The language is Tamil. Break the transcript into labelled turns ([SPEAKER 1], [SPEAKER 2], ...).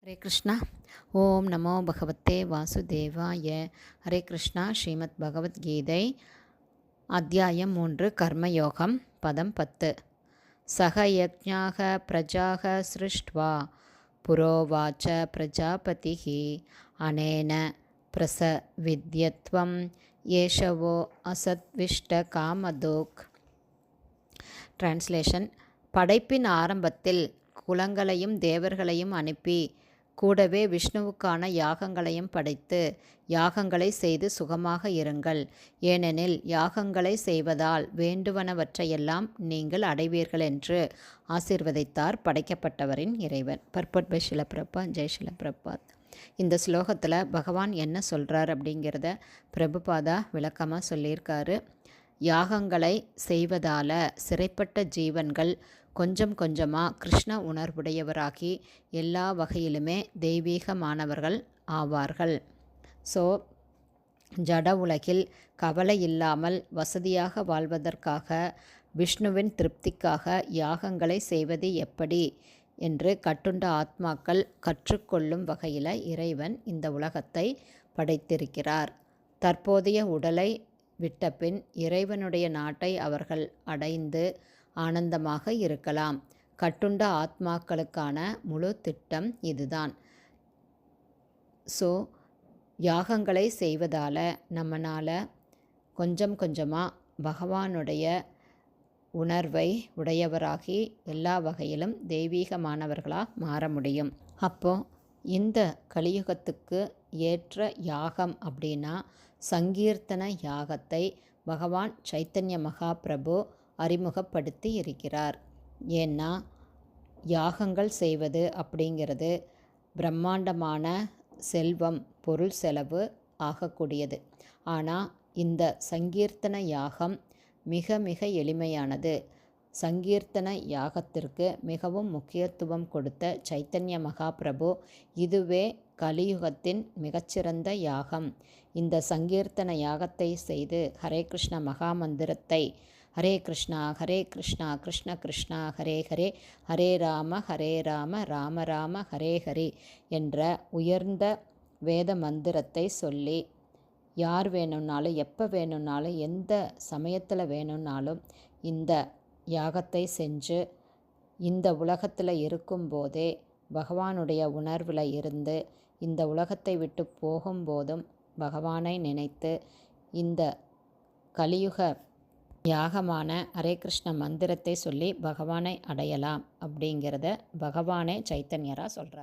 [SPEAKER 1] ஹரே கிருஷ்ணா. ஓம் நமோ பகவத்தே வாசுதேவாய. ஹரே கிருஷ்ணா. ஸ்ரீமத் பகவத்கீதை அத்தியாயம் 3 கர்மயோகம். பதம் 10. சக யஜ்ஞாக பிரஜாக சிருஷ்ட்வா புரோவாச்ச பிரஜாபதிஹி அனேன பிரசவித்யத்வம் ஏஷவோ அசத்விஷ்ட காமதோக். டிரான்ஸ்லேஷன். படைப்பின் ஆரம்பத்தில் குலங்களையும் தேவர்களையும் அனுப்பி கூடவே விஷ்ணுவுக்கான யாகங்களையும் படைத்து யாகங்களை செய்து சுகமாக இருங்கள். ஏனெனில் யாகங்களை செய்வதால் வேண்டுவனவற்றையெல்லாம் நீங்கள் அடைவீர்கள் என்று ஆசீர்வதித்தார் படைக்கப்பட்டவரின் இறைவன். பர்பட் பை ஷில பிரபாத். ஜெய் ஷில பிரபாத். இந்த ஸ்லோகத்தில் பகவான் என்ன சொல்கிறார் அப்படிங்கிறத பிரபுபாதா விளக்கமாக சொல்லியிருக்காரு. யாகங்களை செய்வதால் சிறைப்பட்ட ஜீவன்கள் கொஞ்சம் கொஞ்சமாக கிருஷ்ண உணர்வுடையவராகி எல்லா வகையிலுமே தெய்வீகமானவர்கள் ஆவார்கள். ஸோ ஜட உலகில் கவலை இல்லாமல் வசதியாக வாழ்வதற்காக விஷ்ணுவின் திருப்திக்காக யாகங்களை செய்வது எப்படி என்று கட்டுண்ட ஆத்மாக்கள் கற்றுக்கொள்ளும் வகையில் இறைவன் இந்த உலகத்தை படைத்திருக்கிறார். தற்போதைய உடலை விட்டபின் இறைவனுடைய நாட்டை அவர்கள் அடைந்து ஆனந்தமாக இருக்கலாம். கட்டுண்ட ஆத்மாக்களுக்கான முழு திட்டம் இதுதான். ஸோ யாகங்களை செய்வதால் நம்மளால் கொஞ்சம் கொஞ்சமாக பகவானுடைய உணர்வை உடையவராகி எல்லா வகையிலும் தெய்வீகமானவர்களாக மாற முடியும். அப்போது இந்த கலியுகத்துக்கு ஏற்ற யாகம் அப்படின்னா சங்கீர்த்தன யாகத்தை பகவான் சைத்தன்ய மகாபிரபு அறிமுகப்படுத்தி இருக்கிறார். ஏன்னா யாகங்கள் செய்வது அப்படிங்கிறது பிரம்மாண்டமான செல்வம் பொருள் செலவு ஆகக்கூடியது. ஆனால் இந்த சங்கீர்த்தன யாகம் மிக மிக எளிமையானது. சங்கீர்த்தன யாகத்திற்கு மிகவும் முக்கியத்துவம் கொடுத்த சைத்தன்ய மகாபிரபு இதுவே கலியுகத்தின் மிகச்சிறந்த யாகம். இந்த சங்கீர்த்தன யாகத்தை செய்து ஹரே கிருஷ்ண மகாமந்திரத்தை ஹரே கிருஷ்ணா கிருஷ்ண கிருஷ்ணா ஹரே ஹரே ஹரே ராம ராம ராம ஹரே ஹரே என்ற உயர்ந்த வேத மந்திரத்தை சொல்லி யார் வேணும்னாலும் எப்போ வேணும்னாலும் எந்த சமயத்தில் வேணும்னாலும் இந்த யாகத்தை செஞ்சு இந்த உலகத்தில் இருக்கும்போதே பகவானுடைய உணர்வில் இருந்து இந்த உலகத்தை விட்டு போகும்போதும் பகவானை நினைத்து இந்த கலியுக யாகமான ஹரே கிருஷ்ண மந்திரத்தை சொல்லி பகவானை அடையலாம் அப்படிங்கிறத பகவானே சைத்தன்யரா சொல்கிறார்.